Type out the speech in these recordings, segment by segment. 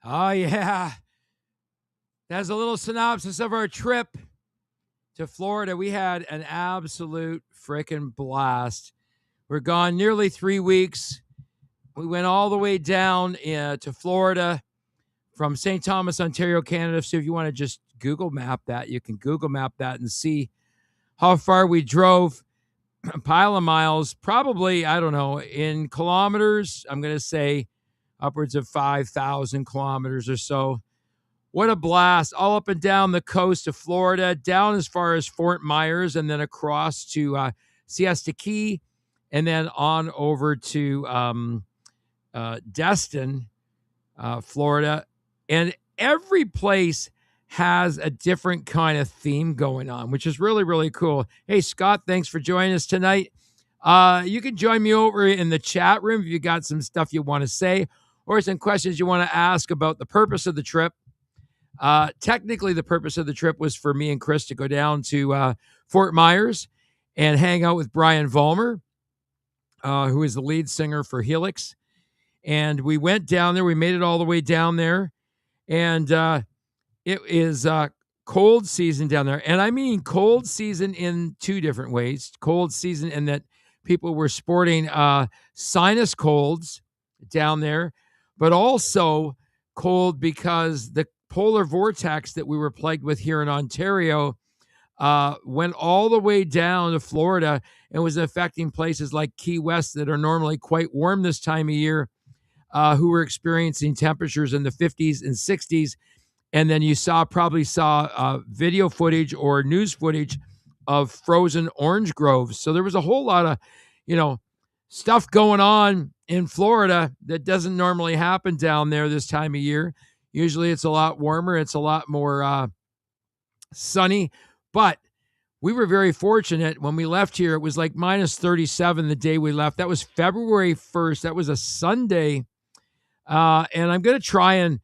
Oh, yeah. That's a little synopsis of our trip to Florida. We had an absolute freaking blast. We're gone nearly 3 weeks. We went all the way down to Florida from St. Thomas, Ontario, Canada. So if you want to just Google map that, you can Google map that and see how far we drove. A pile of miles, probably, I don't know, in kilometers, I'm going to say upwards of 5,000 kilometers or so. What a blast. All up and down the coast of Florida, down as far as Fort Myers, and then across to Siesta Key, and then on over to Destin, Florida. And every place has a different kind of theme going on, which is really, really cool. Hey, Scott, thanks for joining us tonight. You can join me over in the chat room if you got some stuff you want to say or some questions you want to ask about the purpose of the trip. Technically, the purpose of the trip was for me and Chris to go down to Fort Myers and hang out with Brian Vollmer, who is the lead singer for Helix. And we went down there. We made it all the way down there. And it is cold season down there. And I mean cold season in two different ways. Cold season in that people were sporting sinus colds down there, but also cold because the polar vortex that we were plagued with here in Ontario went all the way down to Florida and was affecting places like Key West that are normally quite warm this time of year, who were experiencing temperatures in the 50s and 60s. And then you probably saw video footage or news footage of frozen orange groves. So there was a whole lot of, stuff going on in Florida that doesn't normally happen down there this time of year. Usually it's a lot warmer. It's a lot more sunny. But we were very fortunate when we left here. It was like minus 37 the day we left. That was February 1st. That was a Sunday. And I'm going to try and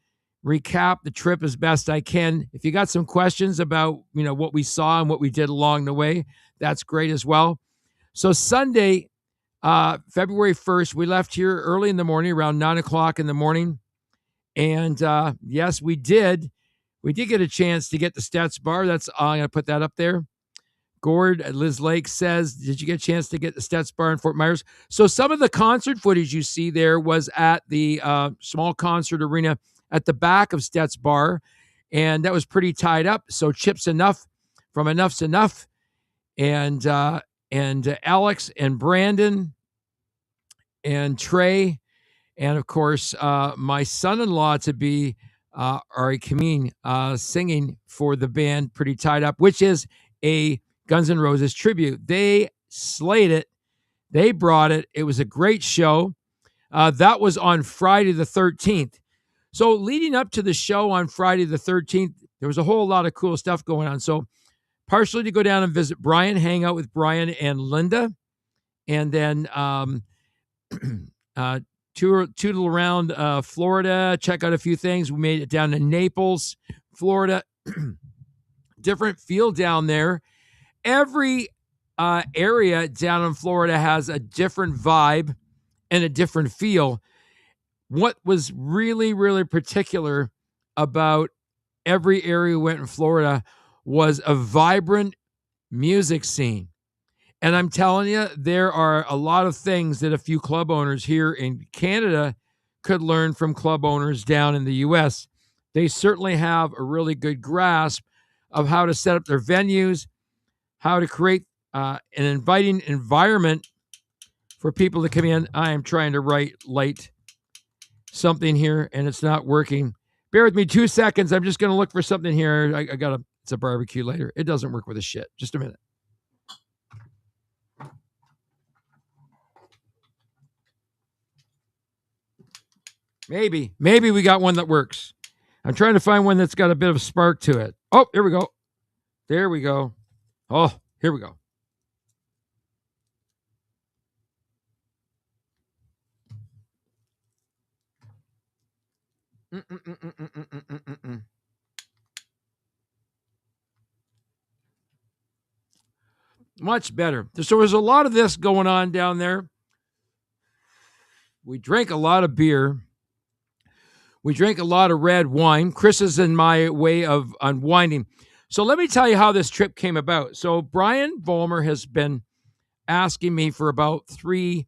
recap the trip as best I can. If you got some questions about, what we saw and what we did along the way, that's great as well. So Sunday, February 1st, we left here early in the morning, around 9 o'clock in the morning. And yes, we did. We did get a chance to get the Stats Bar. I'm going to put that up there. Gord at Liz Lake says, did you get a chance to get the Stats Bar in Fort Myers? So some of the concert footage you see there was at the small concert arena at the back of Stats Bar, and that was pretty tied up. So Chips Enough from Enough's Enough, and Alex and Brandon and Trey, and of course my son-in-law to be Ari Kameen singing for the band Pretty Tied Up, which is a Guns N' Roses tribute. They slayed it. They brought it. It was a great show. That was on Friday the 13th. So leading up to the show on Friday the 13th, there was a whole lot of cool stuff going on. So partially to go down and visit Brian, hang out with Brian and Linda, and then tootle around Florida, check out a few things. We made it down to Naples, Florida. Different feel down there. Every area down in Florida has a different vibe and a different feel. What was really, really particular about every area we went in Florida was a vibrant music scene. And I'm telling you, there are a lot of things that a few club owners here in Canada could learn from club owners down in the U.S. They certainly have a really good grasp of how to set up their venues, how to create an inviting environment for people to come in. I am trying to light something here, and it's not working. Bear with me 2 seconds. I'm just going to look for something here. It's a barbecue lighter. It doesn't work with a shit. Just a minute. Maybe we got one that works. I'm trying to find one that's got a bit of a spark to it. Oh, here we go. There we go. Oh, here we go. Much better. So there's a lot of this going on down there. We drank a lot of beer. We drank a lot of red wine. Chris is in my way of unwinding. So let me tell you how this trip came about. So Brian Vollmer has been asking me for about 3-4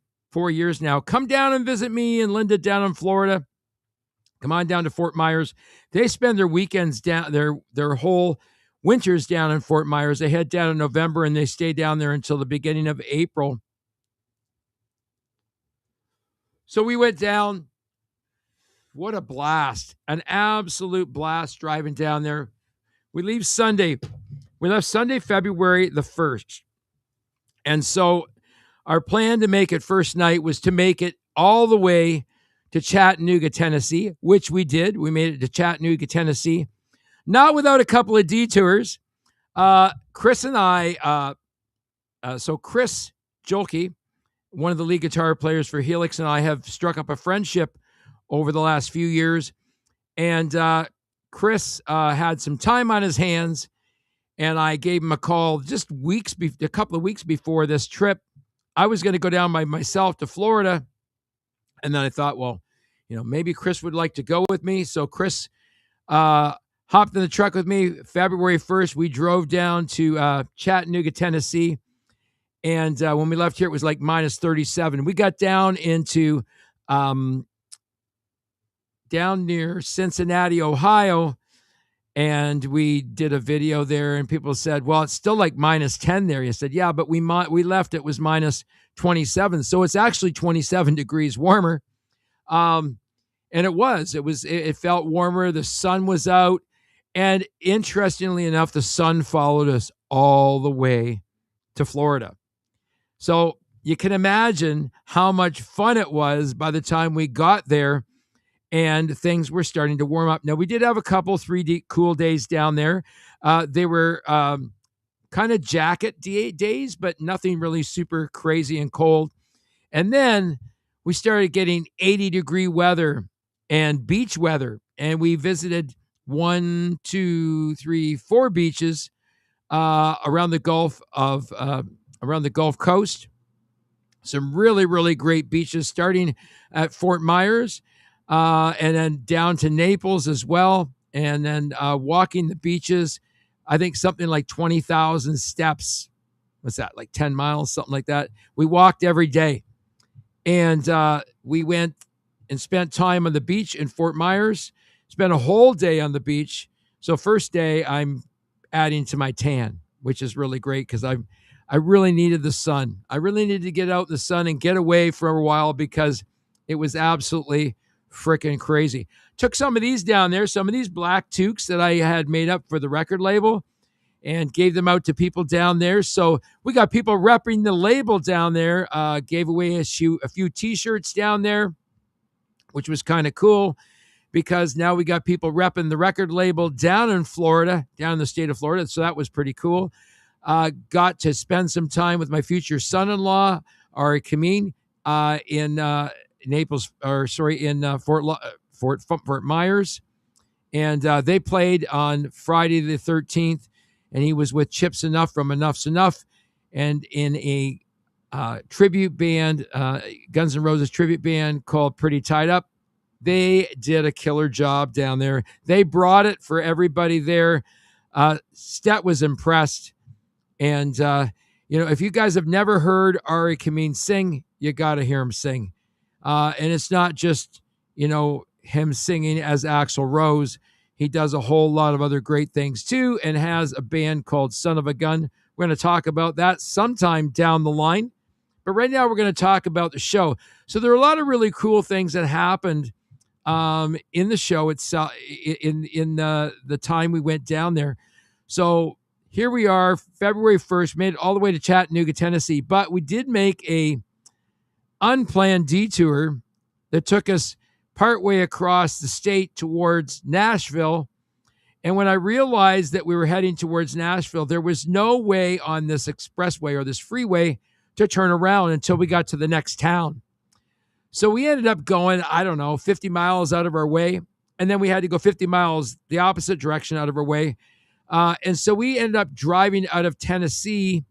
years now, come down and visit me and Linda down in Florida. Come on down to Fort Myers. They spend their weekends down, their whole winters down in Fort Myers. They head down in November and they stay down there until the beginning of April. So we went down. What a blast. An absolute blast driving down there. We leave Sunday. We left Sunday, February the 1st. And so our plan to make it first night was to make it all the way to Chattanooga, Tennessee, which we did. We made it to Chattanooga, Tennessee, not without a couple of detours. Chris and I, so Chris Jolke, one of the lead guitar players for Helix, and I have struck up a friendship over the last few years. And Chris had some time on his hands, and I gave him a call just a couple of weeks before this trip. I was going to go down by myself to Florida. And then I thought, well, maybe Chris would like to go with me. So Chris hopped in the truck with me. February 1st, we drove down to Chattanooga, Tennessee. And when we left here, it was like minus 37. We got down into down near Cincinnati, Ohio, and we did a video there, and people said, well, it's still like minus 10 there. You said, yeah, but we left, it was minus 27. So it's actually 27 degrees warmer. And it felt warmer. The sun was out. And interestingly enough, the sun followed us all the way to Florida. So you can imagine how much fun it was by the time we got there and things were starting to warm up. Now, we did have a couple 3D cool days down there. They were kind of jacket days, but nothing really super crazy and cold. And then we started getting 80-degree weather and beach weather. And we visited 4 beaches around the Gulf Coast. Some really, really great beaches, starting at Fort Myers, and then down to Naples as well. And then walking the beaches, I think something like 20,000 steps. What's that, like 10 miles, something like that? We walked every day. And we went and spent time on the beach in Fort Myers, spent a whole day on the beach. So first day, I'm adding to my tan, which is really great because I really needed the sun. I really needed to get out in the sun and get away for a while because it was absolutely freaking crazy. Took some of these down there, some of these black toques that I had made up for the record label, and gave them out to people down there. So we got people repping the label down there, gave away a few T-shirts down there, which was kind of cool because now we got people repping the record label down in Florida, down in the state of Florida. So that was pretty cool. Got to spend some time with my future son-in-law, Ari Kameen, in Fort Myers. And they played on Friday the 13th, and he was with Chips Enough from Enough's Enough, and in a tribute band, Guns N' Roses tribute band called Pretty Tied Up. They did a killer job down there. They brought it for everybody there. Stet was impressed. And, if you guys have never heard Ari Kameen sing, you got to hear him sing. And it's not just, him singing as Axl Rose. He does a whole lot of other great things too, and has a band called Son of a Gun. We're going to talk about that sometime down the line. But right now we're going to talk about the show. So there are a lot of really cool things that happened in the show itself, in the time we went down there. So here we are, February 1st, made it all the way to Chattanooga, Tennessee. But we did make a unplanned detour that took us partway across the state towards Nashville. And when I realized that we were heading towards Nashville, there was no way on this expressway or this freeway to turn around until we got to the next town. So we ended up going, 50 miles out of our way. And then we had to go 50 miles the opposite direction out of our way. And so we ended up driving out of Tennessee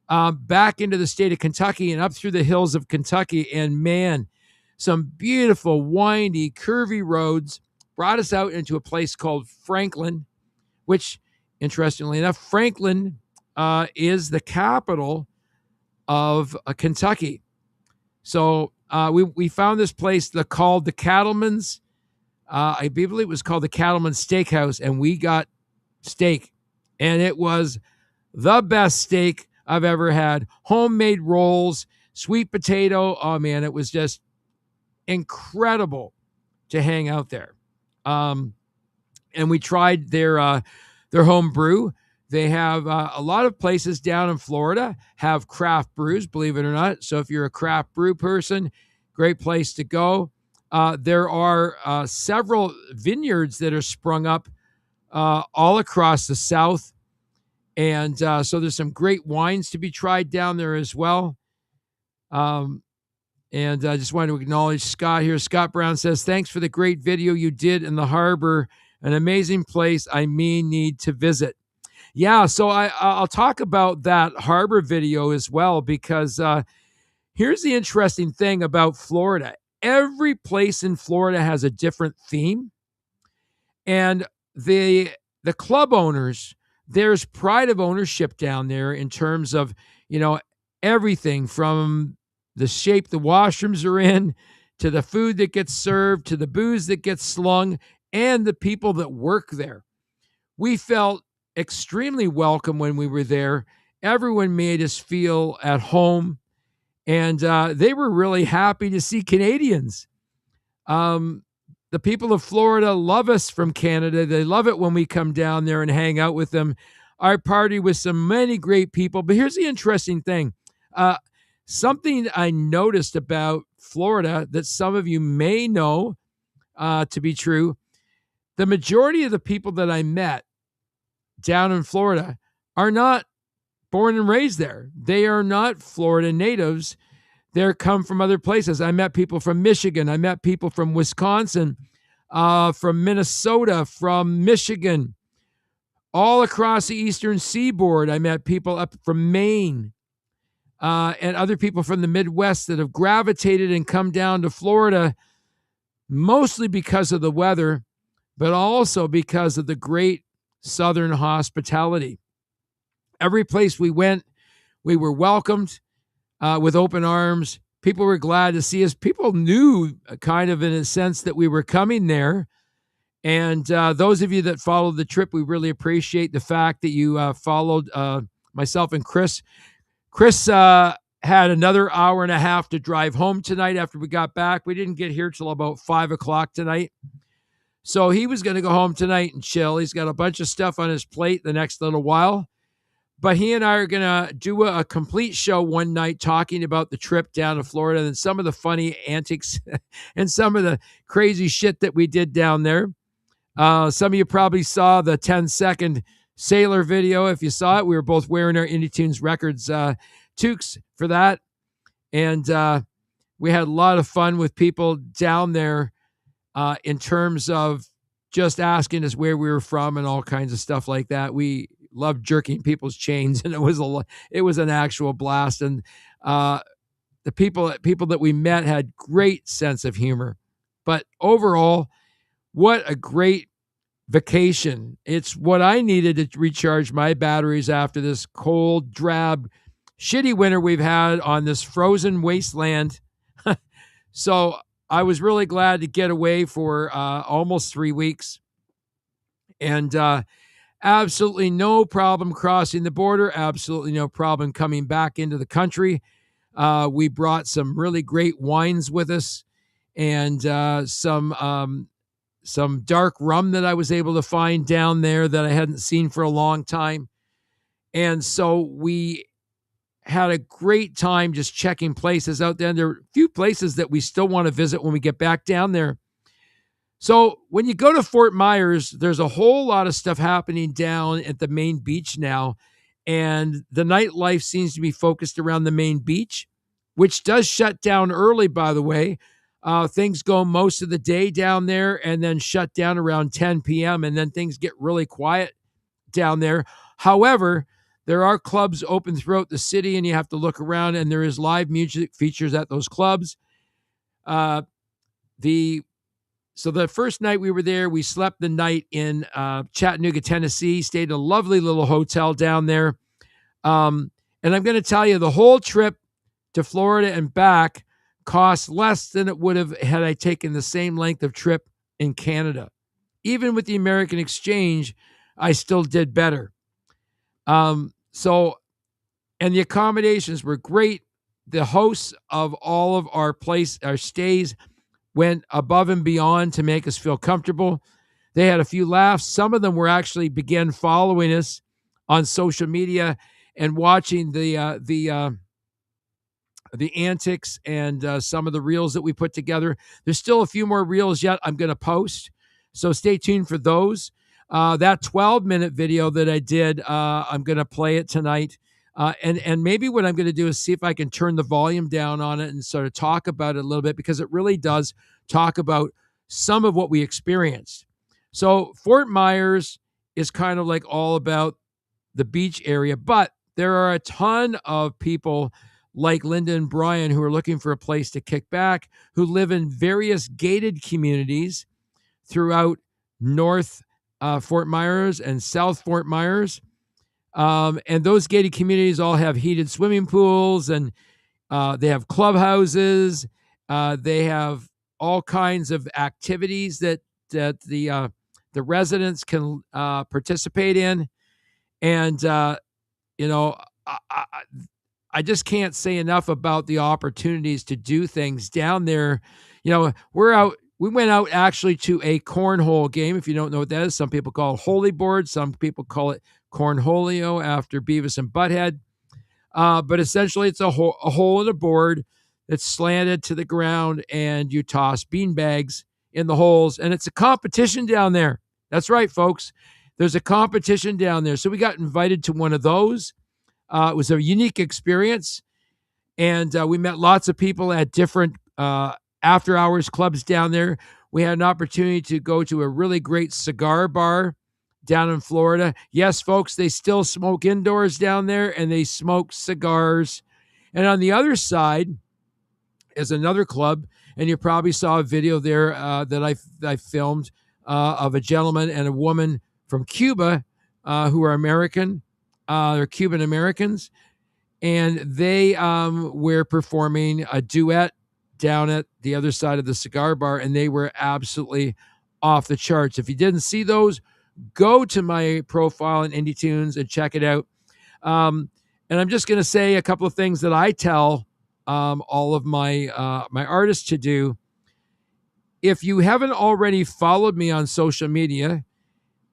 back into the state of Kentucky and up through the hills of Kentucky. And man, some beautiful, windy, curvy roads. brought us out into a place called Franklin, which, interestingly enough, Franklin is the capital of Kentucky. So we found this place called the Cattleman's. I believe it was called the Cattleman's Steakhouse, and we got steak, and it was the best steak I've ever had. Homemade rolls, sweet potato. Oh man, it was just incredible to hang out there. And we tried their home brew. They have a lot of places down in Florida have craft brews, believe it or not. So if you're a craft brew person, great place to go. There are several vineyards that are sprung up all across the South. And so there's some great wines to be tried down there as well. And I just wanted to acknowledge Scott here. Scott Brown says, thanks for the great video you did in the harbor. An amazing place I need to visit. Yeah, so I'll talk about that harbor video as well, because here's the interesting thing about Florida. Every place in Florida has a different theme. And the club owners, there's pride of ownership down there in terms of, everything from the shape the washrooms are in, to the food that gets served, to the booze that gets slung, and the people that work there. We felt extremely welcome when we were there. Everyone made us feel at home, and they were really happy to see Canadians. The people of Florida love us from Canada. They love it when we come down there and hang out with them. I party with so many great people. But here's the interesting thing. Something I noticed about Florida that some of you may know to be true. The majority of the people that I met down in Florida are not born and raised there. They are not Florida natives. They're come from other places. I met people from Michigan. I met people from Wisconsin, from Minnesota, from Michigan, all across the eastern seaboard. I met people up from Maine, and other people from the Midwest that have gravitated and come down to Florida, mostly because of the weather, but also because of the great Southern hospitality. Every place we went, we were welcomed with open arms. People were glad to see us. People knew kind of in a sense that we were coming there. And those of you that followed the trip, we really appreciate the fact that you followed myself and Chris. Chris had another hour and a half to drive home tonight after we got back. We didn't get here till about 5 o'clock tonight. So he was going to go home tonight and chill. He's got a bunch of stuff on his plate the next little while. But he and I are going to do a complete show one night talking about the trip down to Florida and some of the funny antics and some of the crazy shit that we did down there. Some of you probably saw the 10-second Sailor video. If you saw it, we were both wearing our Indie Tunes Records toques for that. And we had a lot of fun with people down there in terms of just asking us where we were from and all kinds of stuff like that. We loved jerking people's chains, and it was an actual blast. And the people that we met had great sense of humor. But overall, what a great vacation. It's what I needed to recharge my batteries after this cold, drab, shitty winter we've had on this frozen wasteland. So I was really glad to get away for almost 3 weeks. And absolutely no problem crossing the border. Absolutely no problem coming back into the country. We brought some really great wines with us, and some dark rum that I was able to find down there that I hadn't seen for a long time. And so we had a great time just checking places out there. There are a few places that we still want to visit when we get back down there. So when you go to Fort Myers, there's a whole lot of stuff happening down at the main beach now. And the nightlife seems to be focused around the main beach, which does shut down early, by the way. Things go most of the day down there and then shut down around 10 p.m. And then things get really quiet down there. However, there are clubs open throughout the city, and you have to look around, and there is live music features at those clubs. The So the first night we were there, we slept the night in Chattanooga, Tennessee, stayed in a lovely little hotel down there. And I'm going to tell you, the whole trip to Florida and back cost less than it would have had I taken the same length of trip in Canada. Even with the American exchange, I still did better. And the accommodations were great. The hosts of all of our stays went above and beyond to make us feel comfortable. They had a few laughs. Some of them were actually began following us on social media and watching the antics and some of the reels that we put together. There's still a few more reels yet I'm going to post, so stay tuned for those. That 12-minute video that I did, I'm going to play it tonight. And maybe what I'm going to do is see if I can turn the volume down on it and sort of talk about it a little bit, because it really does talk about some of what we experienced. So Fort Myers is kind of like all about the beach area, but there are a ton of people like Linda and Brian who are looking for a place to kick back, who live in various gated communities throughout North Fort Myers and South Fort Myers. And those gated communities all have heated swimming pools, and they have clubhouses. They have all kinds of activities that the residents can participate in. And, I just can't say enough about the opportunities to do things down there. We went out actually to a cornhole game. If you don't know what that is, some people call it holy board. Some people call it cornholio after Beavis and Butthead. But essentially it's a hole in a board that's slanted to the ground, and you toss beanbags in the holes, and it's a competition down there. That's right, folks. There's a competition down there. So we got invited to one of those. It was a unique experience, and we met lots of people at different after-hours clubs down there. We had an opportunity to go to a really great cigar bar down in Florida. Yes, folks, they still smoke indoors down there, and they smoke cigars. And on the other side is another club, and you probably saw a video there that I filmed of a gentleman and a woman from Cuba who are American. They're Cuban Americans, and they were performing a duet down at the other side of the cigar bar, and they were absolutely off the charts. If you didn't see those, go to my profile in Indie Tunes and check it out. And I'm just going to say a couple of things that I tell all of my my artists to do. If you haven't already followed me on social media,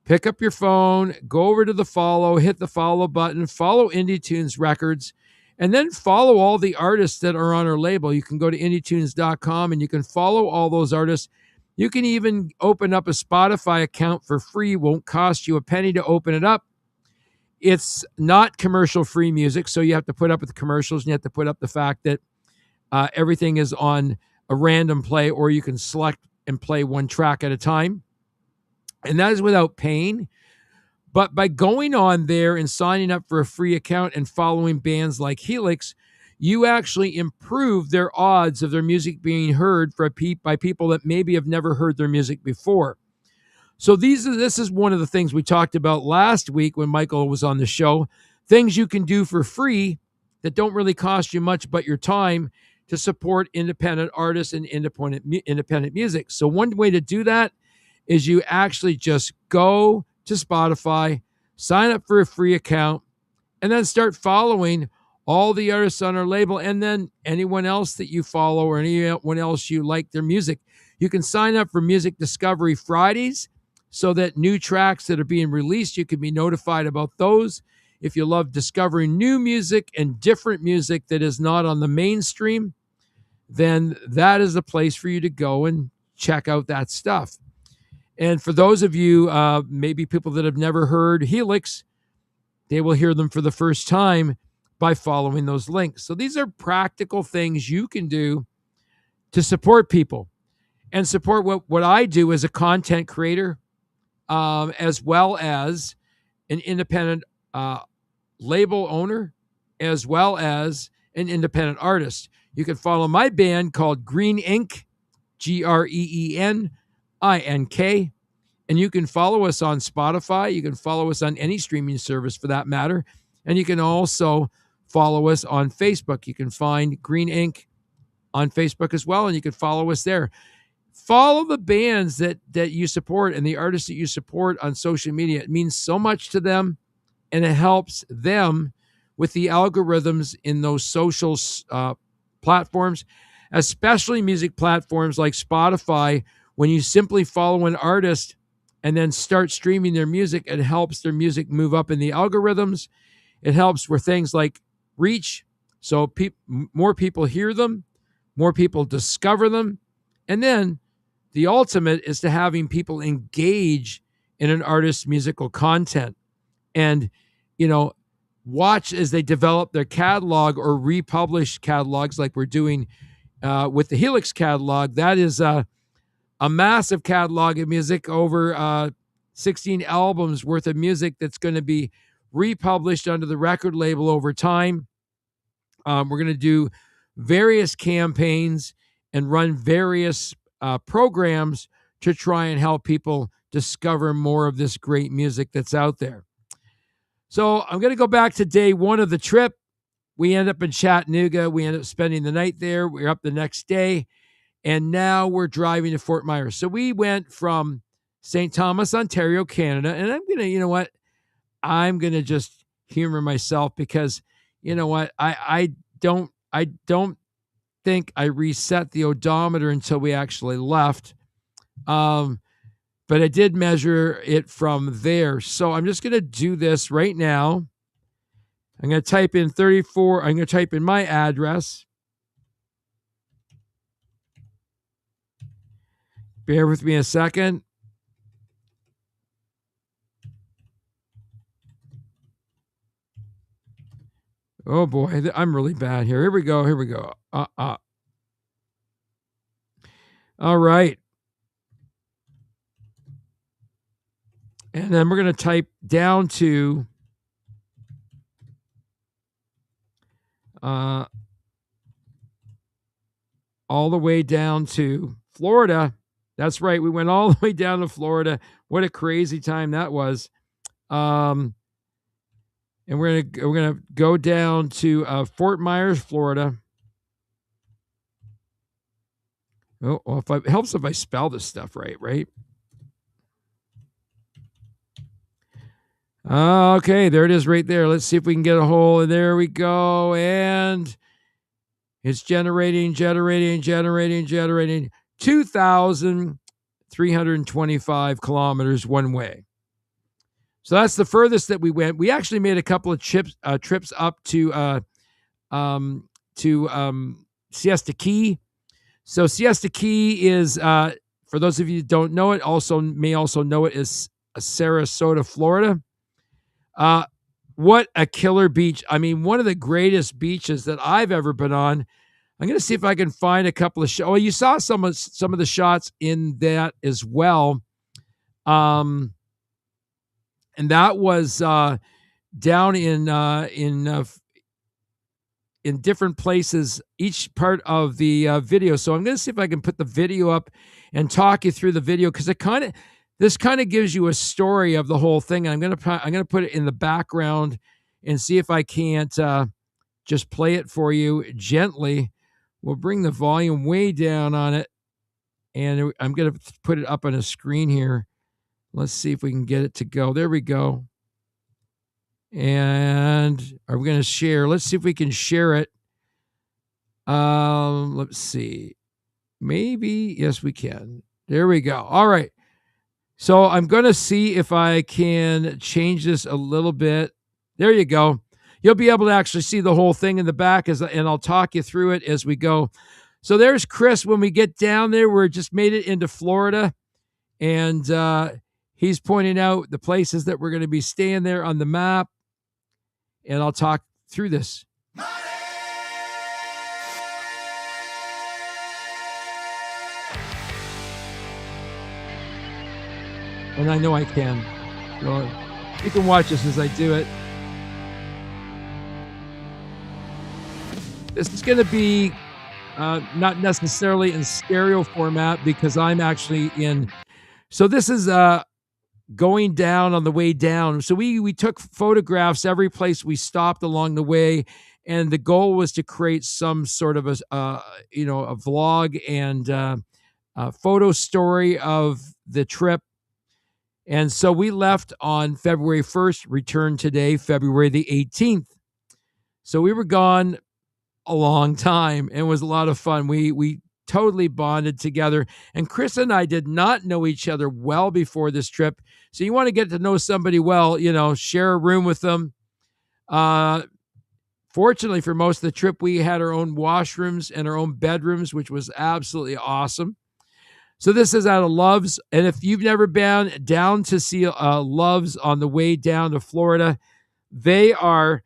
pick up your phone, go over to the follow, hit the follow button, follow Indie Tunes Records, and then follow all the artists that are on our label. You can go to indietunes.com and you can follow all those artists. You can even open up a Spotify account for free. Won't cost you a penny to open it up. It's not commercial-free music, so you have to put up with commercials, and you have to put up the fact that everything is on a random play, or you can select and play one track at a time. And that is without paying. But by going on there and signing up for a free account and following bands like Helix, you actually improve their odds of their music being heard by people that maybe have never heard their music before. So this is one of the things we talked about last week when Michael was on the show, things you can do for free that don't really cost you much but your time to support independent artists and independent music. So one way to do that is you actually just go to Spotify, sign up for a free account, and then start following all the artists on our label, and then anyone else that you follow or anyone else you like their music. You can sign up for Music Discovery Fridays so that new tracks that are being released, you can be notified about those. If you love discovering new music and different music that is not on the mainstream, then that is the place for you to go and check out that stuff. And for those of you, maybe people that have never heard Helix, they will hear them for the first time by following those links. So these are practical things you can do to support people and support what I do as a content creator, as well as an independent label owner, as well as an independent artist. You can follow my band called Green Ink, Green, INK. And you can follow us on Spotify. You can follow us on any streaming service for that matter. And you can also follow us on Facebook. You can find Green Ink on Facebook as well, and you can follow us there. Follow the bands that you support and the artists that you support on social media. It means so much to them, and it helps them with the algorithms in those social platforms, especially music platforms like Spotify. When you simply follow an artist and then start streaming their music, it helps their music move up in the algorithms. It helps with things like reach, so more people hear them, more people discover them, and then the ultimate is to having people engage in an artist's musical content and, watch as they develop their catalog or republish catalogs like we're doing with the Helix catalog. That is a massive catalog of music, over 16 albums worth of music that's going to be republished under the record label over time. We're going to do various campaigns and run various programs to try and help people discover more of this great music that's out there. So I'm going to go back to day one of the trip. We end up in Chattanooga. We end up spending the night there. We're up the next day. And now we're driving to Fort Myers. So we went from St. Thomas, Ontario, Canada. And I'm going to, I'm going to just humor myself because, I don't think I reset the odometer until we actually left. But I did measure it from there. So I'm just going to do this right now. I'm going to type in 34. I'm going to type in my address. Bear with me a second. Oh boy, I'm really bad here. Here we go. All right. And then we're going to type down to all the way down to Florida. That's right. We went all the way down to Florida. What a crazy time that was. And we're gonna go down to Fort Myers, Florida. Oh, well, it helps if I spell this stuff right? Okay, there it is right there. Let's see if we can get a hold. There we go. And it's generating 2,325 kilometers one way. So that's the furthest that we went. We actually made a couple of trips up to Siesta Key. So Siesta Key is, for those of you who don't know it, may also know it as Sarasota, Florida. What a killer beach. I mean, one of the greatest beaches that I've ever been on. I'm going to see if I can find a couple of shots. Well, you saw some of the shots in that as well. And that was down in different places, each part of the video. So I'm going to see if I can put the video up and talk you through the video, because this kind of gives you a story of the whole thing. And I'm going to put it in the background and see if I can't just play it for you gently. We'll bring the volume way down on it, and I'm going to put it up on a screen here. Let's see if we can get it to go. There we go. And are we going to share? Let's see if we can share it. Let's see. Maybe. Yes, we can. There we go. All right. So I'm going to see if I can change this a little bit. There you go. You'll be able to actually see the whole thing in the back, and I'll talk you through it as we go. So there's Chris. When we get down there, we're just made it into Florida, and he's pointing out the places that we're going to be staying there on the map, and I'll talk through this. And I know I can. So you can watch this as I do it. This is going to be not necessarily in stereo format, because I'm actually in So this is going down on the way down. So we took photographs every place we stopped along the way, and the goal was to create some sort of a a vlog and a photo story of the trip. And so we left on February 1st, returned today, February the 18th. So we were gone a long time, and it was a lot of fun. We totally bonded together. And Chris and I did not know each other well before this trip. So you want to get to know somebody well, share a room with them. Fortunately, for most of the trip, we had our own washrooms and our own bedrooms, which was absolutely awesome. So this is out of Love's. And if you've never been down to see Love's on the way down to Florida, they are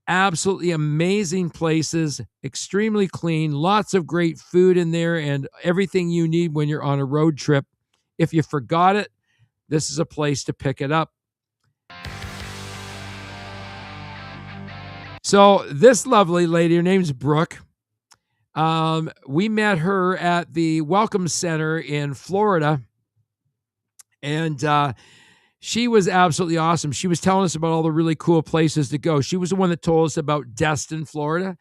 absolutely amazing places, extremely clean, lots of great food in there, and everything you need when you're on a road trip. If you forgot it, this is a place to pick it up. So this lovely lady, her name's Brooke. We met her at the Welcome Center in Florida, and she was absolutely awesome. She was telling us about all the really cool places to go. She was the one that told us about Destin, Florida.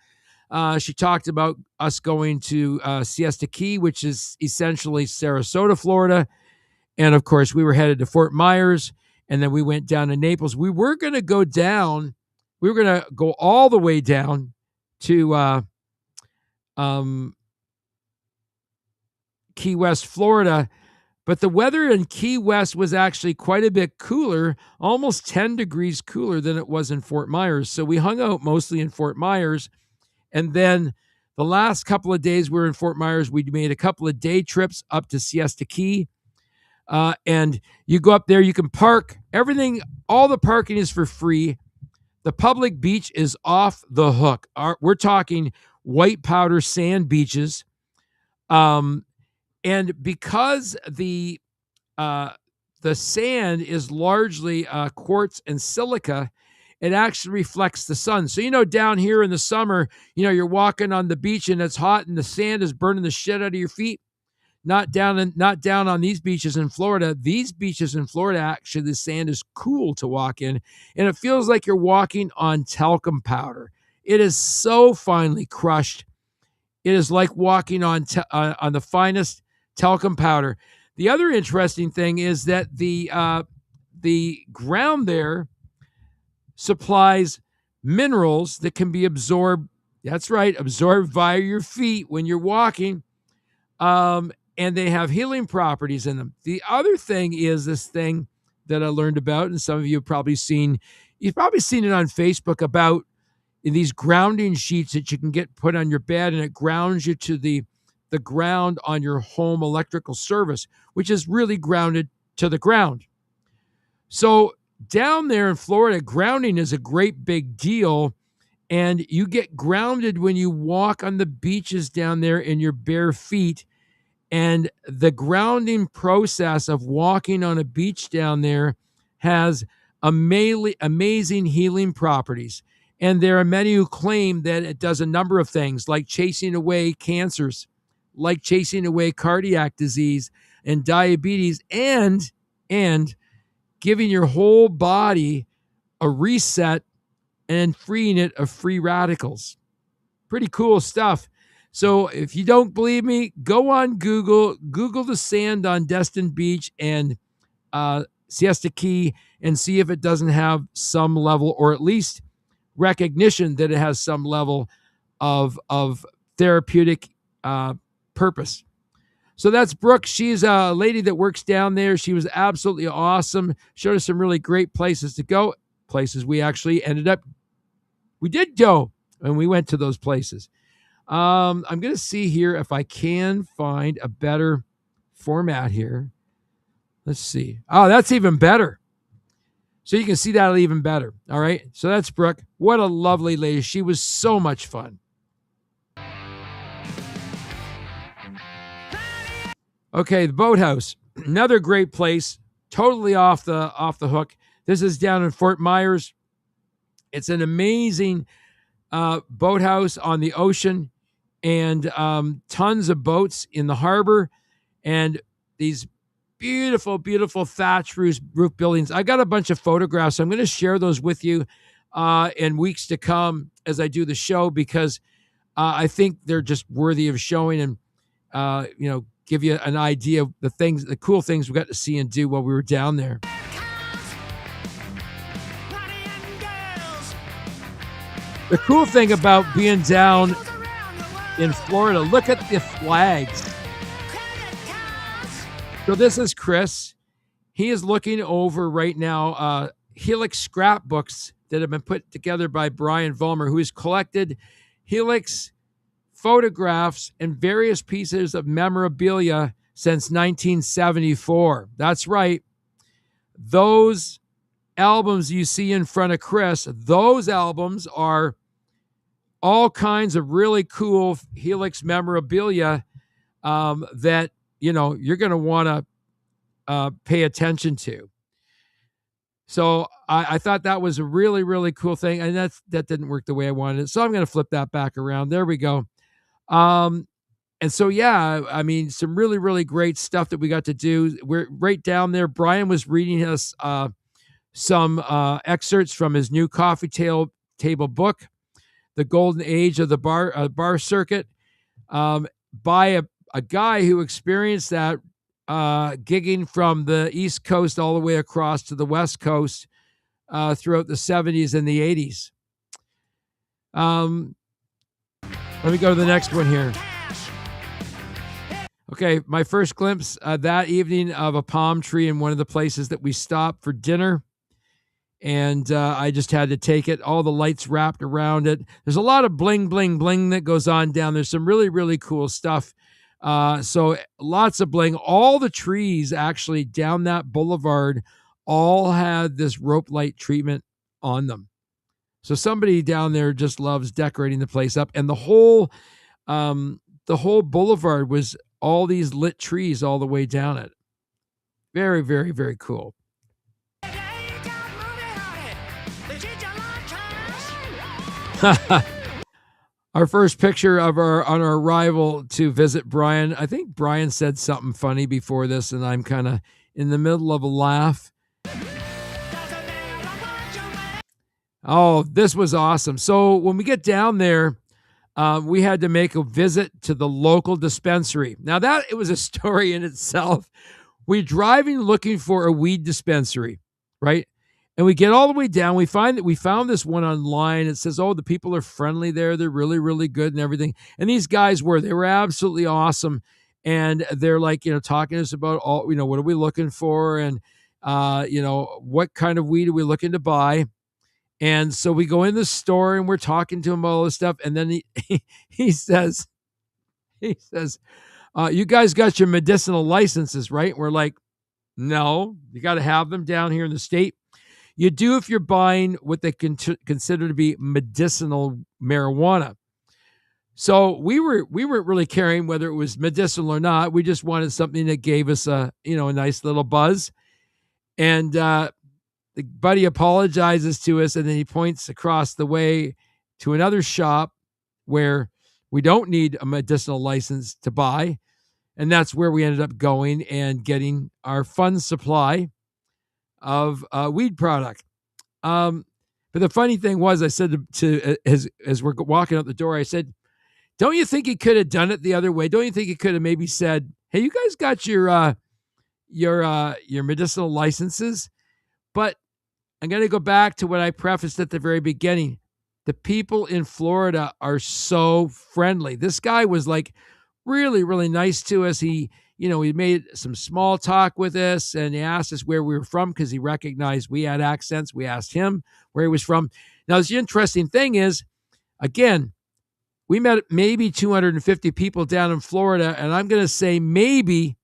She talked about us going to Siesta Key, which is essentially Sarasota, Florida. And of course, we were headed to Fort Myers, and then we went down to Naples. We were going to go down. We were going to go all the way down to Key West, Florida. But the weather in Key West was actually quite a bit cooler, almost 10 degrees cooler than it was in Fort Myers. So we hung out mostly in Fort Myers. And then the last couple of days we were in Fort Myers, we made a couple of day trips up to Siesta Key. And you go up there, you can park. Everything, all the parking is for free. The public beach is off the hook. We're talking white powder sand beaches. And because the sand is largely quartz and silica, it actually reflects the sun. So, down here in the summer, you're walking on the beach and it's hot and the sand is burning the shit out of your feet. Not down on these beaches in Florida. These beaches in Florida, actually, the sand is cool to walk in, and it feels like you're walking on talcum powder. It is so finely crushed. It is like walking on the finest talcum powder. The other interesting thing is that the ground there supplies minerals that can be absorbed. That's right, absorbed via your feet when you're walking. And they have healing properties in them. The other thing is this thing that I learned about, and some of you have probably seen. You've probably seen it on Facebook about these grounding sheets that you can get put on your bed, and it grounds you to the ground on your home electrical service, which is really grounded to the ground. So down there in Florida, grounding is a great big deal, and you get grounded when you walk on the beaches down there in your bare feet. And the grounding process of walking on a beach down there has amazing healing properties. And there are many who claim that it does a number of things, like chasing away cancers, like chasing away cardiac disease and diabetes, and giving your whole body a reset and freeing it of free radicals. Pretty cool stuff. So if you don't believe me, go on Google the sand on Destin Beach and Siesta Key and see if it doesn't have some level, or at least recognition that it has some level of therapeutic purpose. So that's Brooke. She's a lady that works down there. She was absolutely awesome. Showed us some really great places to go, places we actually we did go, and we went to those places. I'm going to see here if I can find a better format here. Let's see. Oh, that's even better. So you can see that even better. All right. So that's Brooke. What a lovely lady. She was so much fun. Okay, the Boathouse. Another great place. Totally off the hook. This is down in Fort Myers. It's an amazing boathouse on the ocean, and tons of boats in the harbor, and these Beautiful, beautiful thatch roof buildings. I got a bunch of photographs. I'm going to share those with you in weeks to come as I do the show, because I think they're just worthy of showing, and give you an idea of the cool things we got to see and do while we were down there. The cool thing about being down in Florida, look at the flags. So this is Chris. He is looking over right now Helix scrapbooks that have been put together by Brian Vollmer, who has collected Helix photographs and various pieces of memorabilia since 1974. That's right. Those albums you see in front of Chris, those albums are all kinds of really cool Helix memorabilia that you're going to want to pay attention to. So I thought that was a really, really cool thing, and that didn't work the way I wanted it. So I'm going to flip that back around. There we go. And so, yeah, I mean, some really, really great stuff that we got to do. We're right down there. Brian was reading us some excerpts from his new coffee table book, The Golden Age of the Bar Circuit, by a guy who experienced that gigging from the East Coast all the way across to the West Coast throughout the 70s and the 80s. Let me go to the next one here. Okay, my first glimpse that evening of a palm tree in one of the places that we stopped for dinner. And I just had to take it. All the lights wrapped around it. There's a lot of bling, bling, bling that goes on down there. Some really, really cool stuff. So lots of bling. All the trees actually down that boulevard all had this rope light treatment on them. So somebody down there just loves decorating the place up. And the whole boulevard was all these lit trees all the way down it. Very, very, very cool. Our first picture of on our arrival to visit Brian. I think Brian said something funny before this, and I'm kind of in the middle of a laugh. Oh, this was awesome. So when we get down there, we had to make a visit to the local dispensary. Now it was a story in itself. We're driving looking for a weed dispensary, right? And we get all the way down. We found this one online. It says, oh, the people are friendly there. They're really, really good and everything. And these guys they were absolutely awesome. And they're like, talking to us about all, what are we looking for? And, what kind of weed are we looking to buy? And so we go in the store and we're talking to him about all this stuff. And then he says, you guys got your medicinal licenses, right? We're like, no, you got to have them down here in the state. You do if you're buying what they consider to be medicinal marijuana. So we weren't really caring whether it was medicinal or not. We just wanted something that gave us a nice little buzz. And the buddy apologizes to us, and then he points across the way to another shop where we don't need a medicinal license to buy. And that's where we ended up going and getting our fun supply of weed product. But the funny thing was, I said to as we're walking out the door, I said, don't you think he could have done it the other way? Don't you think he could have maybe said, hey, you guys got your medicinal licenses? But I'm going to go back to what I prefaced at the very beginning. The people in Florida are so friendly. This guy was like really, really nice to us. He made some small talk with us, and he asked us where we were from because he recognized we had accents. We asked him where he was from. Now, the interesting thing is, again, we met maybe 250 people down in Florida, and I'm going to say maybe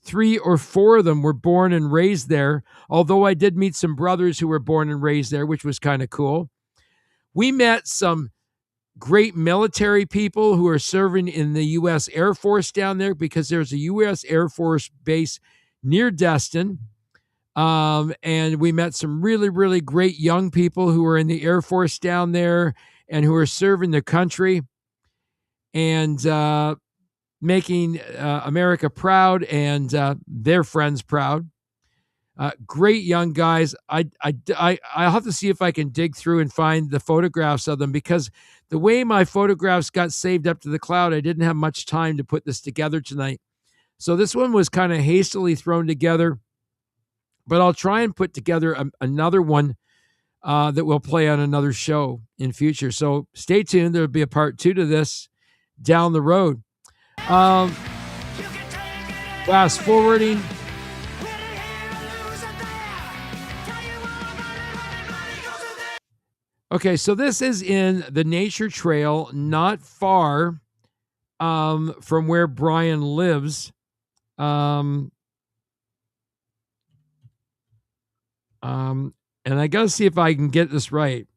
3 or 4 of them were born and raised there, although I did meet some brothers who were born and raised there, which was kind of cool. We met some great military people who are serving in the U.S. Air Force down there, because there's a U.S. Air Force base near Destin. And we met some really, really great young people who are in the Air Force down there and who are serving the country. And making America proud and their friends proud. Great young guys. I'll have to see if I can dig through and find the photographs of them, because the way my photographs got saved up to the cloud, I didn't have much time to put this together tonight. So this one was kind of hastily thrown together, but I'll try and put together another one that we'll play on another show in future. So stay tuned. There'll be a part 2 to this down the road. Fast forwarding. Okay, so this is in the nature trail, not far from where Brian lives. And I got to see if I can get this right.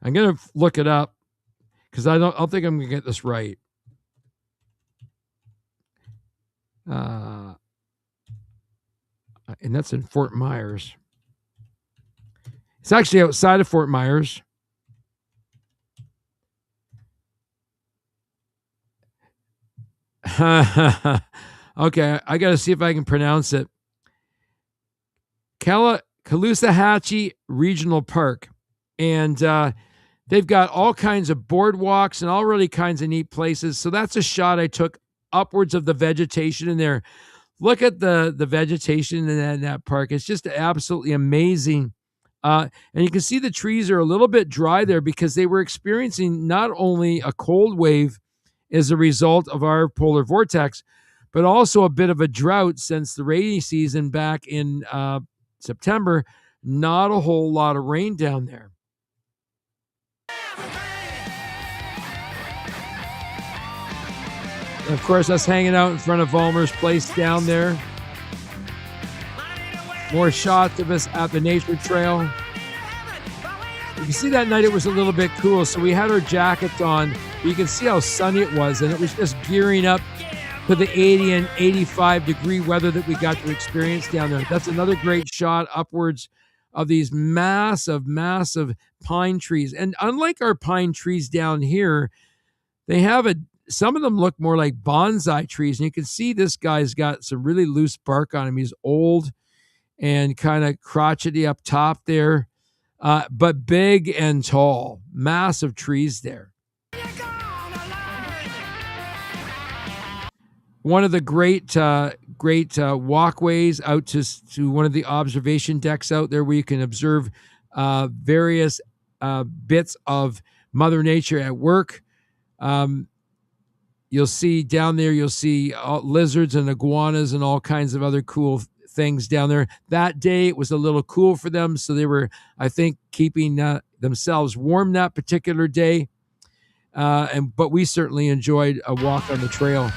I'm going to look it up because I don't think I'm going to get this right. And that's in Fort Myers. It's actually outside of Fort Myers. Okay, I got to see if I can pronounce it. Caloosahatchee Regional Park. And they've got all kinds of boardwalks and all really kinds of neat places. So that's a shot I took upwards of the vegetation in there. Look at the vegetation in that park. It's just absolutely amazing. And you can see the trees are a little bit dry there because they were experiencing not only a cold wave as a result of our polar vortex, but also a bit of a drought since the rainy season back in September. Not a whole lot of rain down there. And of course, us hanging out in front of Vollmer's place down there. More shots of us at the nature trail. You can see that night it was a little bit cool, so we had our jackets on. You can see how sunny it was, and it was just gearing up to the 80 and 85 degree weather that we got to experience down there. That's another great shot upwards of these massive, massive pine trees. And unlike our pine trees down here, they have some of them look more like bonsai trees. And you can see this guy's got some really loose bark on him. He's old and kind of crotchety up top there, but big and tall. Massive trees there. One of the great walkways out to one of the observation decks out there where you can observe various bits of Mother Nature at work. You'll see down there, lizards and iguanas and all kinds of other cool things down there. That day, it was a little cool for them, so they were, I think, keeping themselves warm that particular day. But we certainly enjoyed a walk on the trail.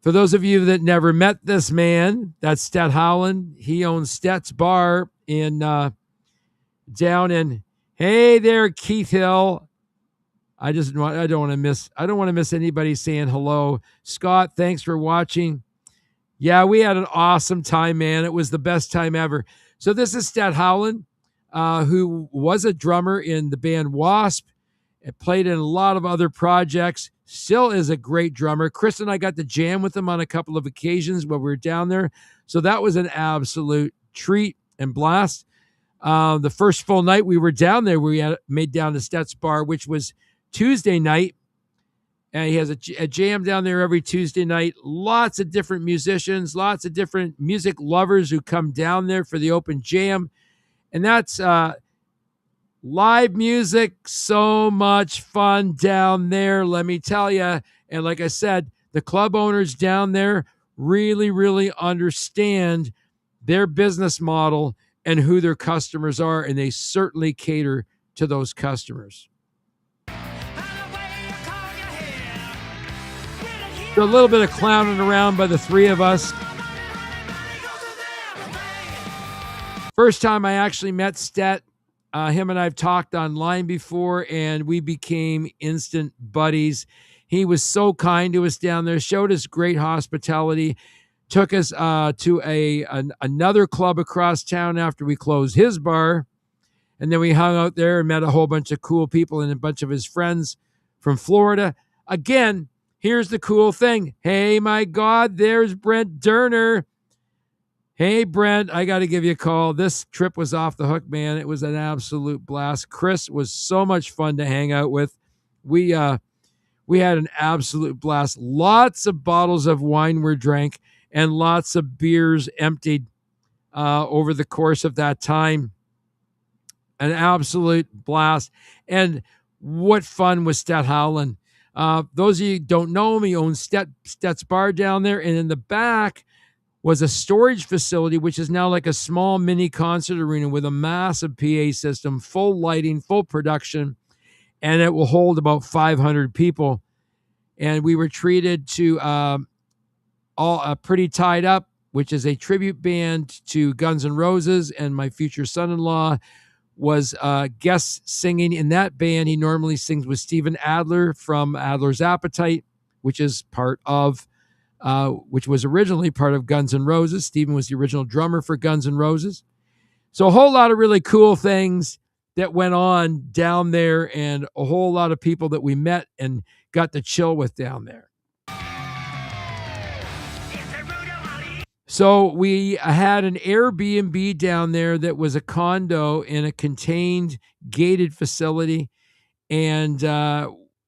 For those of you that never met this man, that's Stet Howland. He owns Stet's Bar down in, hey there, Keith Hill. I don't want to miss anybody saying hello. Scott, thanks for watching. Yeah, we had an awesome time, man. It was the best time ever. So this is Stet Howland, who was a drummer in the band Wasp and played in a lot of other projects. Still is a great drummer. Chris and I got to jam with him on a couple of occasions when we were down there. So that was an absolute treat and blast. The first full night we were down there, we had made down to Stet's Bar, which was Tuesday night. And he has a jam down there every Tuesday night. Lots of different musicians, lots of different music lovers who come down there for the open jam. And that's live music, so much fun down there, let me tell you. And like I said, the club owners down there really, really understand their business model and who their customers are, and they certainly cater to those customers. So a little bit of clowning around by the three of us. First time I actually met Stet, him and I have talked online before, and we became instant buddies. He was so kind to us down there, showed us great hospitality, took us to another club across town after we closed his bar, And then we hung out there and met a whole bunch of cool people and a bunch of his friends from Florida. Again, here's the cool thing. Hey, my God, there's Brent Durner. Hey, Brent, I got to give you a call. This trip was off the hook, man. It was an absolute blast. Chris was so much fun to hang out with. We had an absolute blast. Lots of bottles of wine were drank and lots of beers emptied over the course of that time. An absolute blast. And what fun was Stet Howland. Those of you who don't know him, he owns Stet's Bar down there. And in the back was a storage facility, which is now like a small mini concert arena with a massive PA system, full lighting, full production, and it will hold about 500 people. And we were treated to Pretty Tied Up, which is a tribute band to Guns N' Roses, and my future son-in-law was guest singing in that band. He normally sings with Steven Adler from Adler's Appetite, which is which was originally part of Guns N' Roses. Steven was the original drummer for Guns N' Roses. So a whole lot of really cool things that went on down there, and a whole lot of people that we met and got to chill with down there. So we had an Airbnb down there that was a condo in a contained, gated facility, and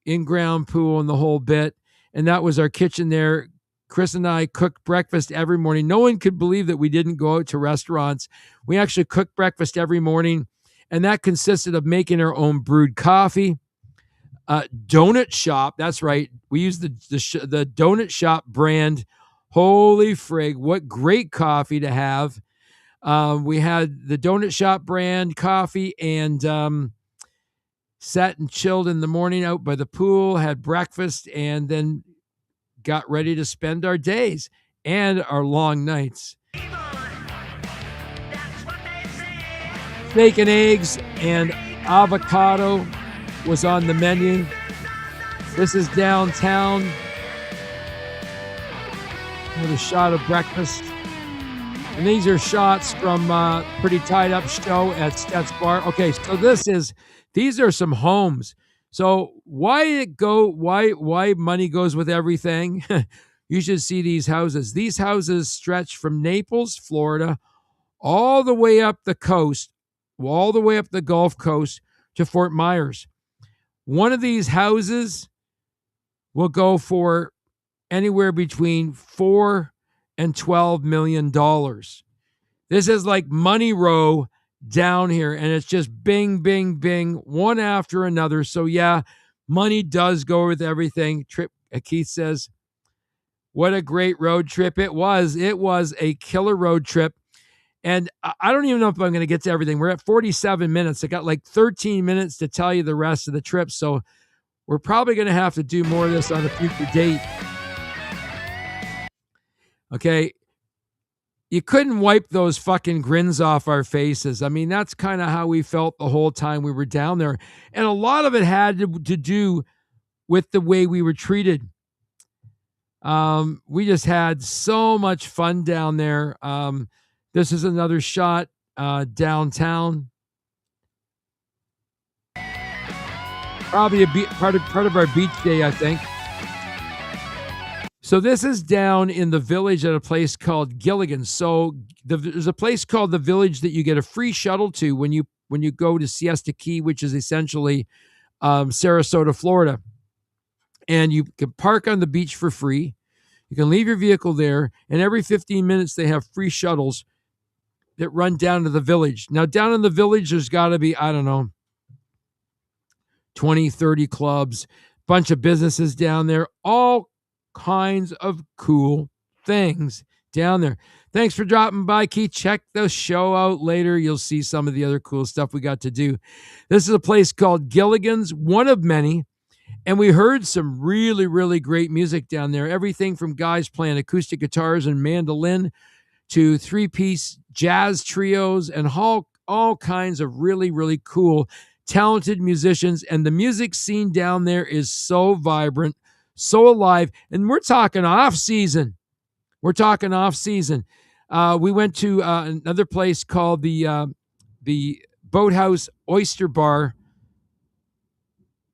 in-ground pool and the whole bit. And that was our kitchen there. Chris and I cooked breakfast every morning. No one could believe that we didn't go out to restaurants. We actually cooked breakfast every morning, and that consisted of making our own brewed coffee. Donut Shop, that's right. We used the Donut Shop brand. Holy frig, what great coffee to have. We had the Donut Shop brand coffee and sat and chilled in the morning out by the pool, had breakfast, and then got ready to spend our days and our long nights. Steak and eggs and avocado was on the menu. This is downtown. With a shot of breakfast. And these are shots from Pretty Tied Up show at Stet's Bar. Okay, so these are some homes. So why money goes with everything? You should see these houses. These houses stretch from Naples, Florida, all the way up the coast, all the way up the Gulf Coast to Fort Myers. One of these houses will go for anywhere between $4 and $12 million. This is like Money Row down here, and it's just bing, bing, bing, one after another. So yeah, money does go with everything. Keith says, what a great road trip it was. It was a killer road trip. And I don't even know if I'm going to get to everything. We're at 47 minutes. I got like 13 minutes to tell you the rest of the trip. So we're probably going to have to do more of this on a future date. Okay, you couldn't wipe those fucking grins off our faces. I mean, that's kind of how we felt the whole time we were down there. And a lot of it had to do with the way we were treated. We just had so much fun down there. This is another shot downtown. Probably part of our beach day, I think. So this is down in the Village at a place called Gilligan's. So there's a place called the Village that you get a free shuttle to when you go to Siesta Key, which is essentially Sarasota, Florida. And you can park on the beach for free. You can leave your vehicle there, and every 15 minutes they have free shuttles that run down to the Village. Now, down in the Village, there's got to be, 20, 30 clubs, bunch of businesses down there, all kinds of cool things down there. Thanks for dropping by, Keith. Check the show out later. You'll see some of the other cool stuff we got to do. This is a place called Gilligan's, one of many. And we heard some really, really great music down there. Everything from guys playing acoustic guitars and mandolin to three-piece jazz trios and all kinds of really, really cool, talented musicians. And the music scene down there is so vibrant, so alive. And we're talking off season. We went to another place called the Boathouse Oyster Bar.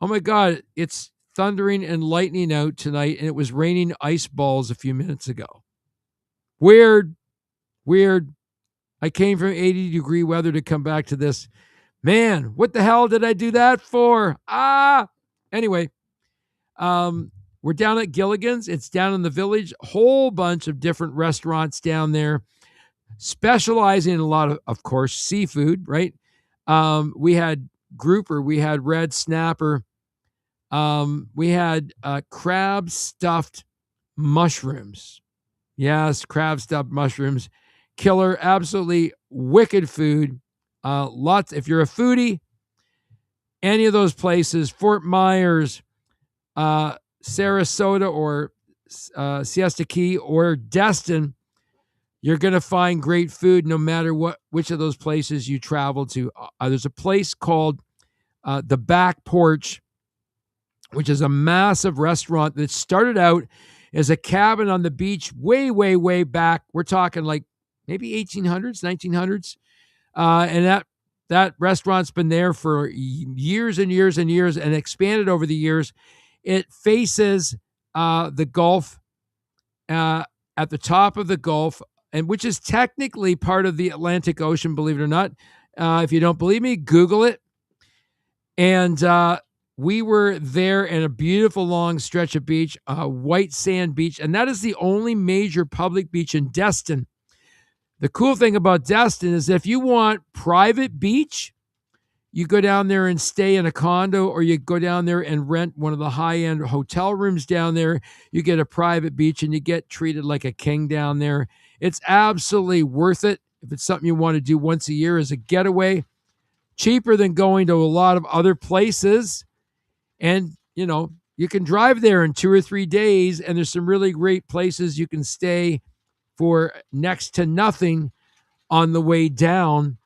Oh my God, it's thundering and lightning out tonight, and it was raining ice balls a few minutes ago. Weird. I came from 80-degree weather to come back to this. Man, what the hell did I do that for? Anyway, we're down at Gilligan's. It's down in the Village. Whole bunch of different restaurants down there, specializing in a lot of course, seafood, right? We had grouper, we had red snapper, we had crab stuffed mushrooms. Yes, crab stuffed mushrooms. Killer, absolutely wicked food. Lots. If you're a foodie, any of those places, Fort Myers, Sarasota, or Siesta Key, or Destin, you're going to find great food no matter which of those places you travel to. There's a place called the Back Porch, which is a massive restaurant that started out as a cabin on the beach way, way, way back. We're talking like maybe 1800s, 1900s. And that restaurant's been there for years and years and years and expanded over the years. It faces the Gulf, at the top of the Gulf, and which is technically part of the Atlantic Ocean, believe it or not. If you don't believe me, Google it. And we were there in a beautiful long stretch of beach, white sand beach, and that is the only major public beach in Destin. The cool thing about Destin is if you want private beach, you go down there and stay in a condo, or you go down there and rent one of the high-end hotel rooms down there. You get a private beach and you get treated like a king down there. It's absolutely worth it if it's something you want to do once a year as a getaway. Cheaper than going to a lot of other places. And, you can drive there in 2 or 3 days, and there's some really great places you can stay for next to nothing on the way down.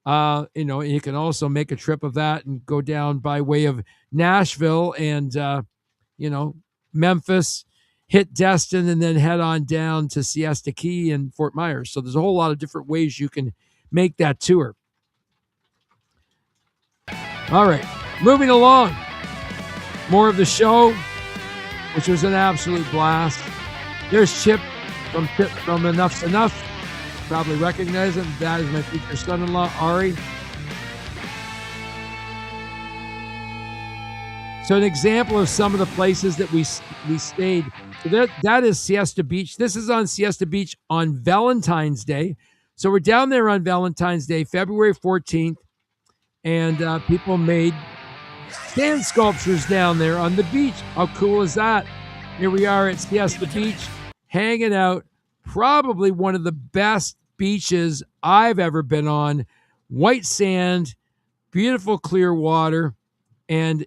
You can also make a trip of that and go down by way of Nashville and, Memphis, hit Destin, and then head on down to Siesta Key and Fort Myers. So there's a whole lot of different ways you can make that tour. All right, moving along. More of the show, which was an absolute blast. There's Chip from Enough's Enough. Probably recognize him. That is my future son-in-law, Ari. So an example of some of the places that we stayed. So that is Siesta Beach. This is on Siesta Beach on Valentine's Day. So we're down there on Valentine's Day, February 14th, and people made sand sculptures down there on the beach. How cool is that? Here we are at Siesta Beach, hanging out. Probably one of the best beaches I've ever been on. White sand, beautiful clear water, and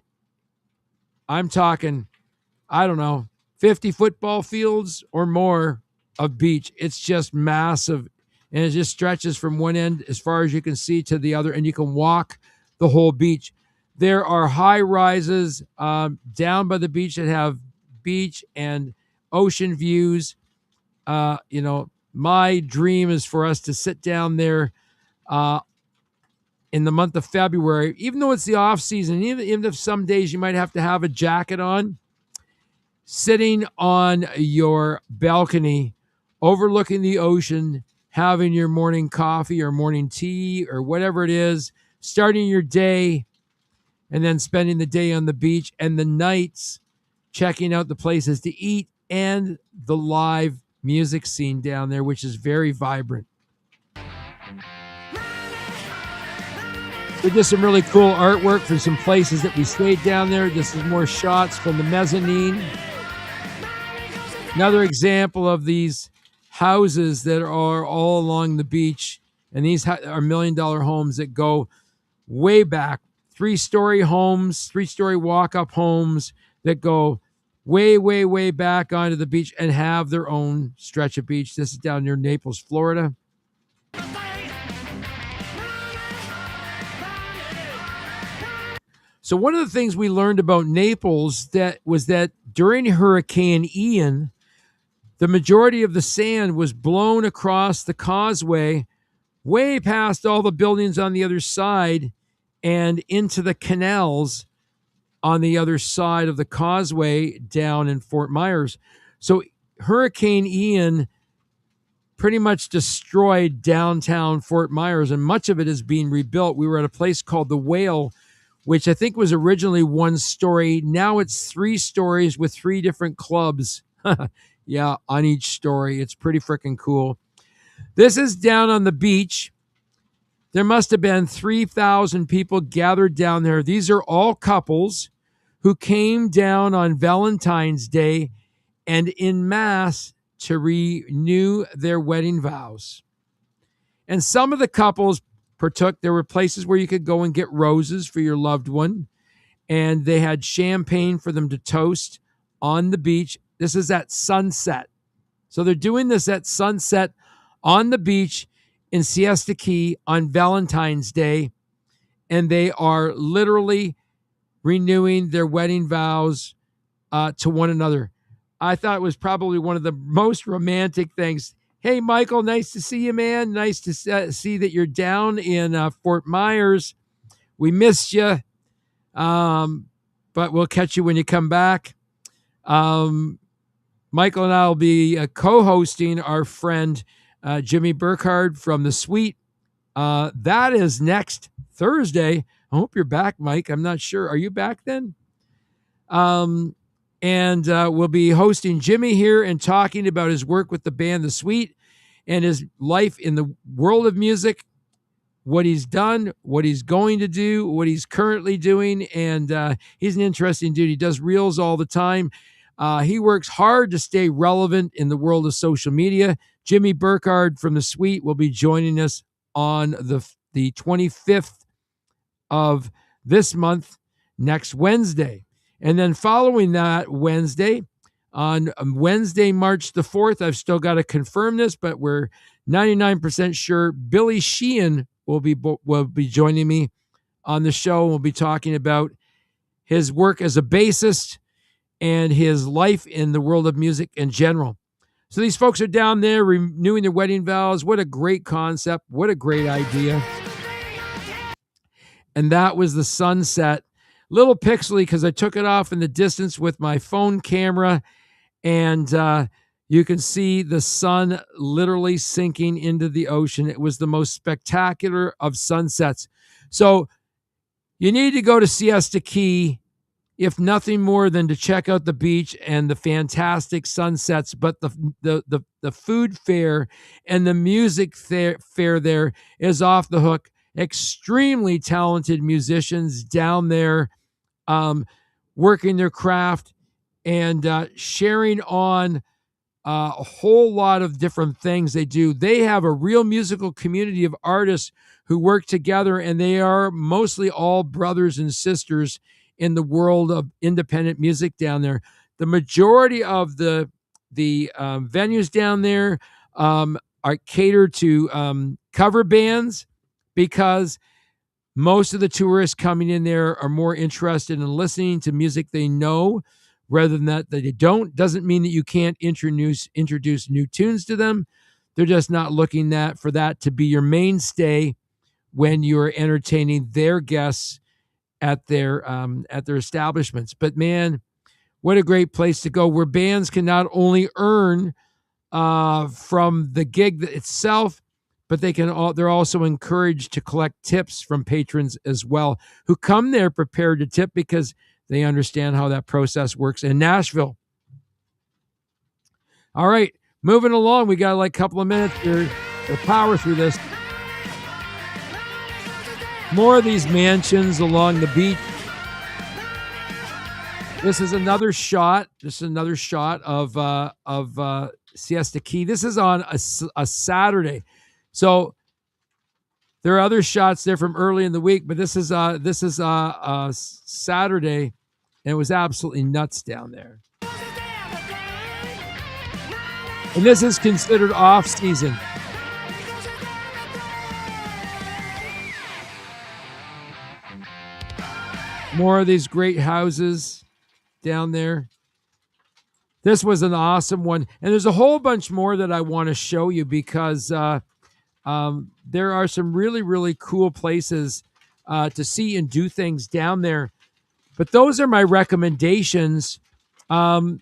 I'm talking, 50 football fields or more of beach. It's just massive, and it just stretches from one end as far as you can see to the other, and you can walk the whole beach. There are high rises down by the beach that have beach and ocean views. My dream is for us to sit down there in the month of February, even though it's the off season, even if some days you might have to have a jacket on, sitting on your balcony, overlooking the ocean, having your morning coffee or morning tea or whatever it is, starting your day, and then spending the day on the beach, and the nights checking out the places to eat and the live music scene down there, which is very vibrant. We did some really cool artwork for some places that we stayed down there. This is more shots from the mezzanine. Another example of these houses that are all along the beach, and these are $1 million homes that go way back. 3-story homes, 3-story walk-up homes that go way, way, way back onto the beach and have their own stretch of beach. This is down near Naples, Florida. So one of the things we learned about Naples was that during Hurricane Ian, the majority of the sand was blown across the causeway way past all the buildings on the other side and into the canals on the other side of the causeway down in Fort Myers. So Hurricane Ian pretty much destroyed downtown Fort Myers, and much of it is being rebuilt. We were at a place called The Whale, which I think was originally one story. Now it's 3 stories with 3 different clubs. Yeah, on each story. It's pretty freaking cool. This is down on the beach. There must have been 3,000 people gathered down there. These are all couples who came down on Valentine's Day and en masse to renew their wedding vows. And some of the couples partook. There were places where you could go and get roses for your loved one, and they had champagne for them to toast on the beach. This is at sunset. So they're doing this at sunset on the beach in Siesta Key on Valentine's Day, and they are literally renewing their wedding vows to one another. I thought it was probably one of the most romantic things. Hey, Michael, nice to see you, man. Nice to see that you're down in Fort Myers. We missed you, but we'll catch you when you come back. Michael and I will be co-hosting our friend Jimmy Burkhardt from The Suite. That is next Thursday. I hope you're back, Mike. I'm not sure. Are you back then? And we'll be hosting Jimmy here and talking about his work with the band The Suite and his life in the world of music, what he's done, what he's going to do, what he's currently doing. And he's an interesting dude. He does reels all the time. He works hard to stay relevant in the world of social media. Jimmy Burkhardt from The Suite will be joining us on the 25th of this month, next Wednesday. And then following that Wednesday, on Wednesday, March the 4th, I've still got to confirm this, but we're 99% sure Billy Sheehan will be joining me on the show. We'll be talking about his work as a bassist and his life in the world of music in general. So these folks are down there renewing their wedding vows. What a great concept. What a great idea. And that was the sunset. Little pixely because I took it off in the distance with my phone camera, and you can see the sun literally sinking into the ocean. It was the most spectacular of sunsets. So you need to go to Siesta Key, if nothing more than to check out the beach and the fantastic sunsets. But the food fare and the music fare there is off the hook. Extremely talented musicians down there, working their craft and sharing on a whole lot of different things they do. They have a real musical community of artists who work together, and they are mostly all brothers and sisters in the world of independent music down there. The majority of the venues down there are catered to cover bands, because most of the tourists coming in there are more interested in listening to music they know rather than that they don't. Doesn't mean that you can't introduce new tunes to them. They're just not looking for that to be your mainstay when you're entertaining their guests at their establishments. But man, what a great place to go, where bands can not only earn from the gig itself, but they're also encouraged to collect tips from patrons as well, who come there prepared to tip because they understand how that process works in Nashville. All right, moving along. We got like a couple of minutes here to power through this. More of these mansions along the beach. This is another shot. Just another shot of Siesta Key. This is on a Saturday. So there are other shots there from early in the week, but this is Saturday, and it was absolutely nuts down there. And this is considered off season. More of these great houses down there. This was an awesome one, and there's a whole bunch more that I want to show you because There are some really, really cool places to see and do things down there. But those are my recommendations. Um,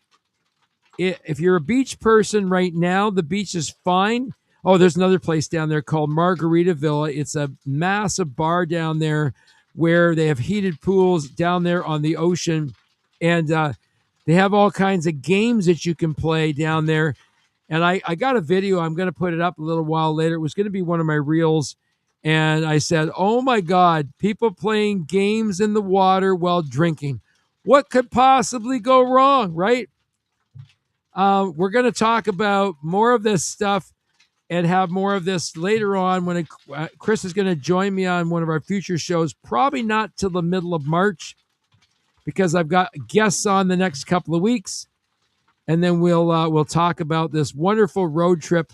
if you're a beach person right now, the beach is fine. Oh, there's another place down there called Margaritaville. It's a massive bar down there where they have heated pools down there on the ocean. And they have all kinds of games that you can play down there. And I got a video. I'm going to put it up a little while later. It was going to be one of my reels. And I said, oh my God, people playing games in the water while drinking. What could possibly go wrong, right? We're going to talk about more of this stuff and have more of this later on when Chris is going to join me on one of our future shows, probably not till the middle of March because I've got guests on the next couple of weeks. And then we'll talk about this wonderful road trip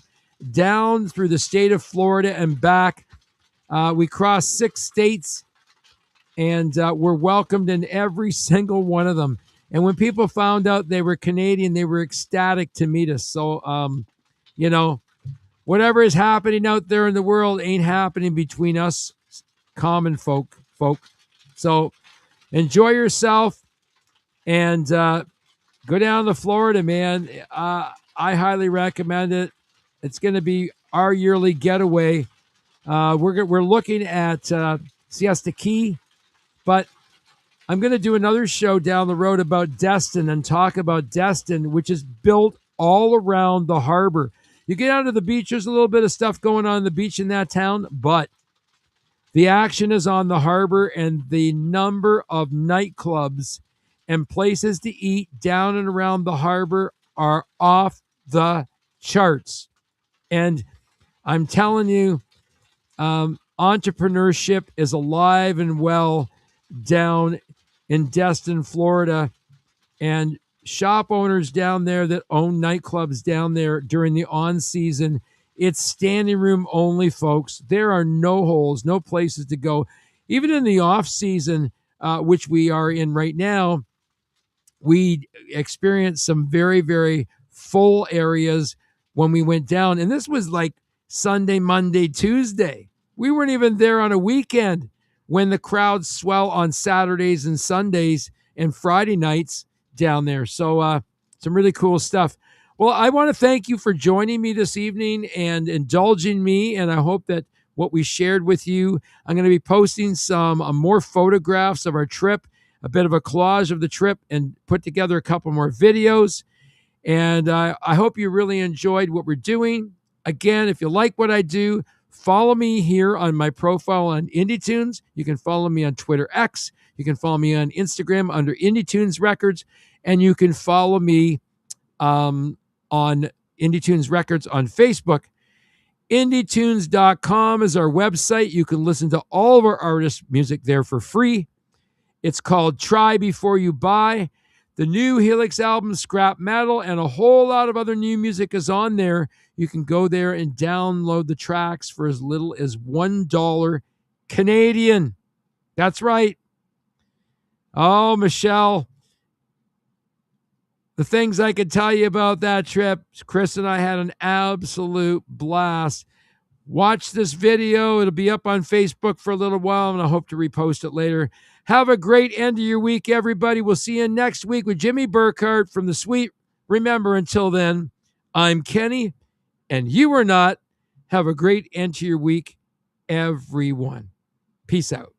down through the state of Florida and back. We crossed 6 states, and we're welcomed in every single one of them. And when people found out they were Canadian, they were ecstatic to meet us. So, whatever is happening out there in the world ain't happening between us common folk. So enjoy yourself and go down to Florida, man. I highly recommend it. It's going to be our yearly getaway. We're looking at Siesta Key, but I'm going to do another show down the road about Destin and talk about Destin, which is built all around the harbor. You get out to the beach, there's a little bit of stuff going on the beach in that town, but the action is on the harbor, and the number of nightclubs and places to eat down and around the harbor are off the charts. And I'm telling you, entrepreneurship is alive and well down in Destin, Florida. And shop owners down there that own nightclubs down there during the on season, it's standing room only, folks. There are no holes, no places to go. Even in the off season, which we are in right now, we experienced some very, very full areas when we went down. And this was like Sunday, Monday, Tuesday. We weren't even there on a weekend when the crowds swell on Saturdays and Sundays and Friday nights down there. So some really cool stuff. Well, I want to thank you for joining me this evening and indulging me. And I hope that what we shared with you, I'm going to be posting some more photographs of our trip, a bit of a collage of the trip, and put together a couple more videos. And I hope you really enjoyed what we're doing. Again, if you like what I do, follow me here on my profile on IndieTunes. You can follow me on Twitter X. You can follow me on Instagram under IndieTunes Records. And you can follow me on IndieTunes Records on Facebook. IndieTunes.com is our website. You can listen to all of our artists' music there for free. It's called Try Before You Buy. The new Helix album, Scrap Metal, and a whole lot of other new music is on there. You can go there and download the tracks for as little as $1 Canadian. That's right. Oh, Michelle, the things I could tell you about that trip. Chris and I had an absolute blast. Watch this video. It'll be up on Facebook for a little while, and I hope to repost it later. Have a great end of your week, everybody. We'll see you next week with Jimmy Burkhardt from The Sweet. Remember, until then, I'm Kenny, and you are not. Have a great end to your week, everyone. Peace out.